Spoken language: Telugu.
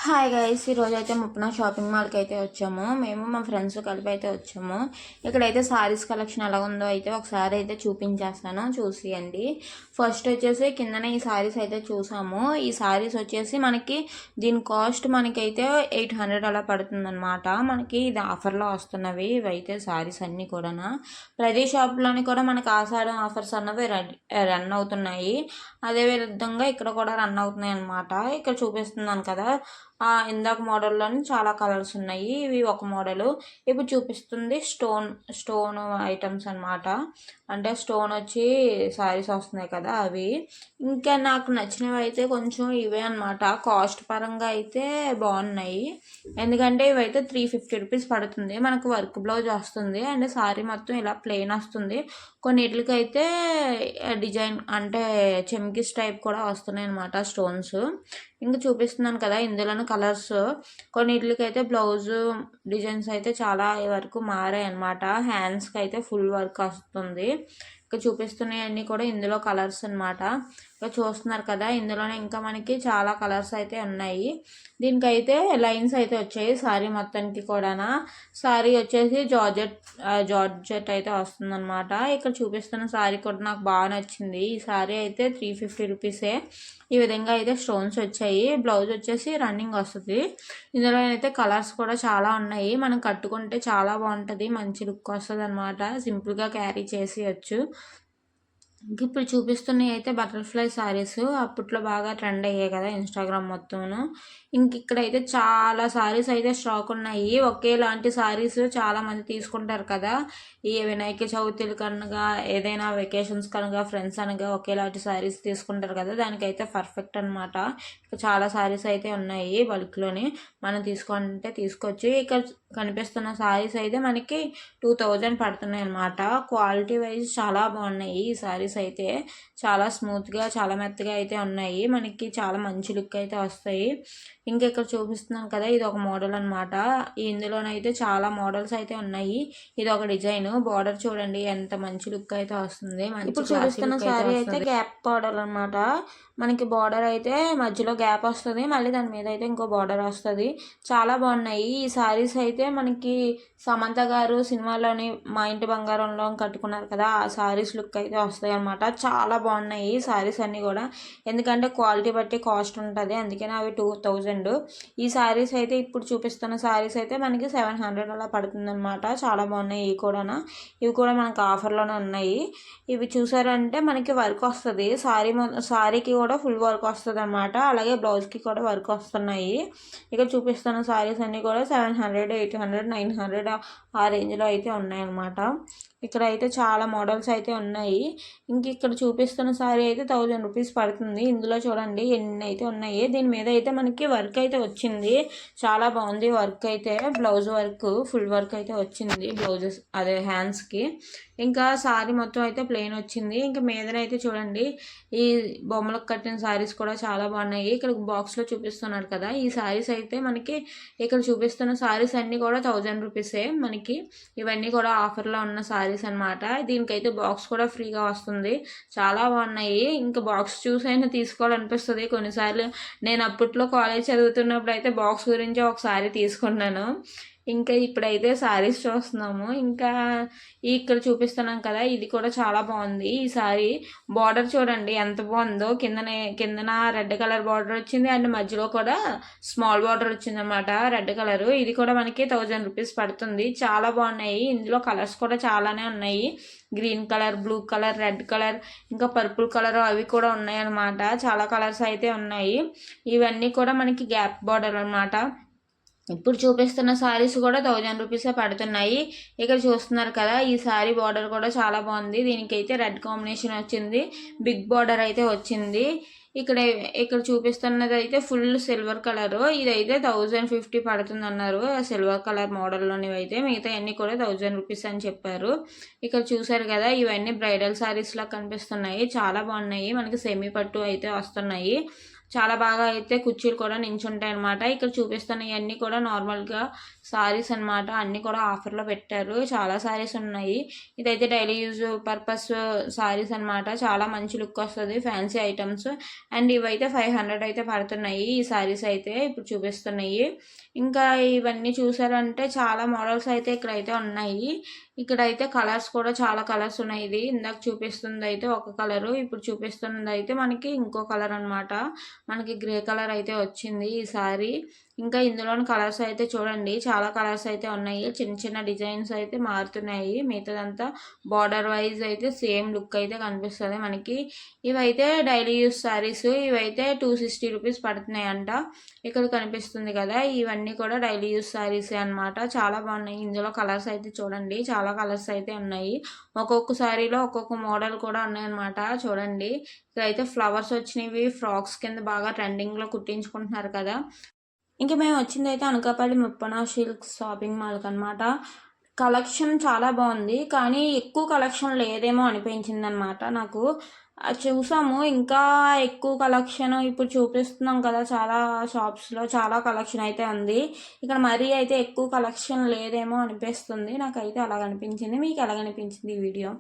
హాయ్ గైస్, ఈరోజు అయితే ముప్పన షాపింగ్ మాల్కి అయితే వచ్చాము. మేము మా ఫ్రెండ్స్ కలిపి అయితే వచ్చాము. ఇక్కడైతే సారీస్ కలెక్షన్ ఎలా ఉందో అయితే ఒకసారి అయితే చూపించేస్తాను, చూసియండి. ఫస్ట్ వచ్చేసి కిందనే ఈ సారీస్ అయితే చూసాము. ఈ సారీస్ వచ్చేసి మనకి దీని కాస్ట్ మనకైతే 800 అలా పడుతుందన్నమాట. మనకి ఇది ఆఫర్లో వస్తున్నవి ఇవైతే సారీస్ అన్నీ కూడా. ప్రతి షాప్లోని కూడా మనకి ఆషాఢం ఆఫర్స్ అన్నవి రన్ అవుతున్నాయి. అదే విధంగా ఇక్కడ కూడా రన్ అవుతున్నాయి అన్నమాట. ఇక్కడ చూపిస్తున్నాను కదా, ఇందాక మోడల్లోని చాలా కలర్స్ ఉన్నాయి. ఇవి ఒక మోడలు. ఇప్పుడు చూపిస్తుంది స్టోన్ ఐటమ్స్ అనమాట. అంటే స్టోన్ వచ్చి సారీస్ వస్తున్నాయి కదా అవి. ఇంకా నాకు నచ్చినవి అయితే కొంచెం ఇవే అనమాట. కాస్ట్ పరంగా అయితే బాగున్నాయి. ఎందుకంటే ఇవైతే 350 రూపీస్ పడుతుంది. మనకు వర్క్ బ్లౌజ్ వస్తుంది అండ్ సారీ మొత్తం ఇలా ప్లెయిన్ వస్తుంది. కొన్నిటికైతే డిజైన్ అంటే చెమ్కిస్ టైప్ కూడా వస్తున్నాయి అనమాట స్టోన్స్. ఇంకా చూపిస్తున్నాను కదా, ఇందులోని కలర్స్ కొన్నిటికి అయితే బ్లౌజ్ డిజైన్స్ అయితే చాలా వరకు మారాయి అనమాట. హ్యాండ్స్కి అయితే ఫుల్ వర్క్ వస్తుంది. ఇంకా చూపిస్తున్నాయి అన్నీ కూడా ఇందులో కలర్స్ అనమాట. ఇంకా చూస్తున్నారు కదా, ఇందులోనే ఇంకా మనకి చాలా కలర్స్ అయితే ఉన్నాయి. దీనికైతే లైన్స్ అయితే వచ్చాయి సారీ మొత్తానికి కూడా. సారీ వచ్చేసి జార్జెట్ అయితే వస్తుందన్నమాట. ఇక్కడ చూపిస్తున్న సారీ కూడా నాకు బాగా నచ్చింది. ఈ సారీ అయితే 350 రూపీసే. ఈ విధంగా అయితే స్టోన్స్ వచ్చాయి. బ్లౌజ్ వచ్చేసి రన్నింగ్ వస్తుంది. ఇందులో అయితే కలర్స్ కూడా చాలా ఉన్నాయి. మనం కట్టుకుంటే చాలా బాగుంటుంది, మంచి లుక్ వస్తుంది అనమాట. సింపుల్గా క్యారీ చేసేయచ్చు. ఇప్పుడు చూపిస్తున్నవి అయితే బటర్ఫ్లై సారీస్. అప్పట్లో బాగా ట్రెండ్ అయ్యాయి కదా ఇన్స్టాగ్రామ్ మొత్తంను. ఇక్కడైతే చాలా సారీస్ అయితే స్టాక్ ఉన్నాయి. ఒకేలాంటి సారీస్ చాలా మంది తీసుకుంటారు కదా, ఈ వినాయక చవితిలు కనుక ఏదైనా వెకేషన్స్ కనుక ఫ్రెండ్స్ అనగా ఒకేలాంటి సారీస్ తీసుకుంటారు కదా, దానికైతే పర్ఫెక్ట్ అనమాట. చాలా సారీస్ అయితే ఉన్నాయి బల్క్లోని. మనం తీసుకుంటే తీసుకోవచ్చు. ఇక్కడ కనిపిస్తున్న సారీస్ అయితే మనకి 2000 పడుతున్నాయి అనమాట. క్వాలిటీ వైజ్ చాలా బాగున్నాయి ఈ సారీస్ అయితే. చాలా స్మూత్గా చాలా మెత్తగా అయితే ఉన్నాయి. మనకి చాలా మంచి లుక్ అయితే వస్తాయి. ఇంకా ఇక్కడ చూపిస్తున్నాను కదా, ఇది ఒక మోడల్ అనమాట. ఇందులోనైతే చాలా మోడల్స్ అయితే ఉన్నాయి. ఇది ఒక డిజైన్. బార్డర్ చూడండి ఎంత మంచి లుక్ అయితే వస్తుంది. ఇప్పుడు చూపిస్తున్న సారీ అయితే గ్యాప్ బార్డర్ అనమాట. మనకి బార్డర్ అయితే మధ్యలో గ్యాప్ వస్తుంది, మళ్ళీ దాని మీద అయితే ఇంకో బార్డర్ వస్తుంది. చాలా బాగున్నాయి ఈ సారీస్ అయితే. మనకి సమంత గారు సినిమాలోని మా ఇంటి బంగారంలో కట్టుకున్నారు కదా, ఆ సారీస్ లుక్ అయితే వస్తాయి అనమాట. చాలా బాగున్నాయి ఈ సారీస్ అన్నీ కూడా. ఎందుకంటే క్వాలిటీ బట్టి కాస్ట్ ఉంటుంది, అందుకని అవి 2000. ఈ సారీస్ అయితే ఇప్పుడు చూపిస్తున్న సారీస్ అయితే మనకి 700 అలా పడుతుంది అనమాట. చాలా బాగున్నాయి ఇవి కూడా. ఇవి కూడా మనకు ఆఫర్లోనే ఉన్నాయి. ఇవి చూసారంటే మనకి వర్క్ వస్తుంది. సారీకి కూడా ఫుల్ వర్క్ వస్తుంది అనమాట. అలాగే బ్లౌజ్కి కూడా వర్క్ వస్తున్నాయి. ఇక్కడ చూపిస్తున్న సారీస్ అన్నీ కూడా 700, 800, 900 ఆ రేంజ్లో అయితే ఉన్నాయన్నమాట. ఇక్కడ అయితే చాలా మోడల్స్ అయితే ఉన్నాయి. ఇక్కడ చూపిస్తున్న సారీ అయితే 1000 రూపీస్ పడుతుంది. ఇందులో చూడండి ఎన్ని అయితే ఉన్నాయి. దీని మీద అయితే మనకి వర్క్ అయితే వచ్చింది. చాలా బాగుంది వర్క్ అయితే. బ్లౌజ్ వర్క్ ఫుల్ వర్క్ అయితే వచ్చింది బ్లౌజెస్ అదే హ్యాండ్స్కి. ఇంకా సారీ మొత్తం అయితే ప్లెయిన్ వచ్చింది. ఇంకా మీదనైతే చూడండి ఈ బొమ్మలకు కట్టిన సారీస్ కూడా చాలా బాగున్నాయి. ఇక్కడ బాక్స్లో చూపిస్తున్నారు కదా, ఈ సారీస్ అయితే మనకి ఇక్కడ చూపిస్తున్న సారీస్ అన్నీ కూడా 1000 రూపీసే. మనకి ఇవన్నీ కూడా ఆఫర్లో ఉన్న సారీస్ అనమాట. దీనికైతే బాక్స్ కూడా ఫ్రీగా వస్తుంది. చాలా బాగున్నాయి. ఇంకా బాక్స్ చూసి అయినా తీసుకోవాలనిపిస్తుంది కొన్నిసార్లు. నేను అప్పట్లో కాలేజ్ చదువుతున్నప్పుడు అయితే బాక్స్ గురించి ఒకసారి తీసుకున్నాను. ఇంకా ఇప్పుడైతే సారీస్ చూస్తున్నాము. ఇంకా ఇక్కడ చూపిస్తున్నాం కదా, ఇది కూడా చాలా బాగుంది. ఈ సారీ బార్డర్ చూడండి ఎంత బాగుందో. కిందన రెడ్ కలర్ బార్డర్ వచ్చింది అండ్ మధ్యలో కూడా స్మాల్ బార్డర్ వచ్చింది అనమాట రెడ్ కలర్. ఇది కూడా మనకి 1000 రూపీస్ పడుతుంది. చాలా బాగున్నాయి. ఇందులో కలర్స్ కూడా చాలానే ఉన్నాయి. Green colour, blue colour, red colour, ఇంకా పర్పుల్ కలర్ అవి కూడా ఉన్నాయి అనమాట. చాలా కలర్స్ అయితే ఉన్నాయి. ఇవన్నీ కూడా మనకి గ్యాప్ బార్డర్ అనమాట. ఇప్పుడు చూపిస్తున్న సారీస్ కూడా 1000 రూపీసే పడుతున్నాయి. ఇక్కడ చూస్తున్నారు కదా, ఈ సారీ బార్డర్ కూడా చాలా బాగుంది. దీనికైతే రెడ్ కాంబినేషన్ వచ్చింది, బిగ్ బార్డర్ అయితే వచ్చింది. ఇక్కడ చూపిస్తున్నది అయితే ఫుల్ సిల్వర్ కలర్. ఇదైతే 1050 పడుతుంది అన్నారు సిల్వర్ కలర్ మోడల్లోనివి అయితే. మిగతా అన్నీ కూడా 1000 రూపీస్ అని చెప్పారు. ఇక్కడ చూసారు కదా, ఇవన్నీ బ్రైడల్ సారీస్లా కనిపిస్తున్నాయి. చాలా బాగున్నాయి. మనకి సెమీ పట్టు అయితే వస్తున్నాయి. చాలా బాగా అయితే కుర్చీలు కూడా నించుంటాయి అనమాట. ఇక్కడ చూపిస్తున్న ఇవన్నీ కూడా నార్మల్గా సారీస్ అనమాట. అన్నీ కూడా ఆఫర్లో పెట్టారు. చాలా సారీస్ ఉన్నాయి. ఇదైతే డైలీ యూజ్ పర్పస్ సారీస్ అనమాట. చాలా మంచి లుక్ వస్తుంది, ఫ్యాన్సీ ఐటమ్స్. అండ్ ఇవైతే 500 అయితే పడుతున్నాయి ఈ సారీస్ అయితే ఇప్పుడు చూపిస్తున్నాయి. ఇంకా ఇవన్నీ చూసారంటే చాలా మోడల్స్ అయితే ఇక్కడైతే ఉన్నాయి. ఇక్కడైతే కలర్స్ కూడా చాలా కలర్స్ ఉన్నాయి. ఇది ఇందాక చూపిస్తుంది అయితే ఒక కలరు, ఇప్పుడు చూపిస్తున్నది అయితే మనకి ఇంకో కలర్ అనమాట. మనకి గ్రే కలర్ అయితే వచ్చింది ఈ సారీ. ఇంకా ఇందులోని కలర్స్ అయితే చూడండి, చాలా కలర్స్ అయితే ఉన్నాయి. చిన్న చిన్న డిజైన్స్ అయితే మారుతున్నాయి. మిగతాదంతా బార్డర్ వైజ్ అయితే సేమ్ లుక్ అయితే కనిపిస్తుంది మనకి. ఇవైతే డైలీ యూస్ సారీస్. ఇవైతే 260 రూపీస్ పడుతున్నాయంట. ఇక్కడ కనిపిస్తుంది కదా, ఇవన్నీ కూడా డైలీ యూస్ సారీసే అనమాట. చాలా బాగున్నాయి. ఇందులో కలర్స్ అయితే చూడండి, చాలా కలర్స్ అయితే ఉన్నాయి. ఒక్కొక్క సారీలో ఒక్కొక్క మోడల్ కూడా ఉన్నాయన్నమాట. చూడండి, ఇక్కడైతే ఫ్లవర్స్ వచ్చినవి ఫ్రాక్స్ కింద బాగా ట్రెండింగ్లో కుట్టించుకుంటున్నారు కదా. ఇంకా మేము వచ్చింది అయితే అనకాపల్లి ముప్పన సిల్క్ షాపింగ్ మాల్కి అనమాట. కలెక్షన్ చాలా బాగుంది, కానీ ఎక్కువ కలెక్షన్ లేదేమో అనిపించింది అనమాట నాకు. చూసాము ఇంకా ఎక్కువ కలెక్షన్ ఇప్పుడు చూపిస్తున్నాం కదా, చాలా షాప్స్లో చాలా కలెక్షన్ అయితే ఉంది. ఇక్కడ మరీ అయితే ఎక్కువ కలెక్షన్ లేదేమో అనిపిస్తుంది నాకైతే, అలాగ అనిపించింది. మీకు ఎలాగనిపించింది ఈ వీడియో?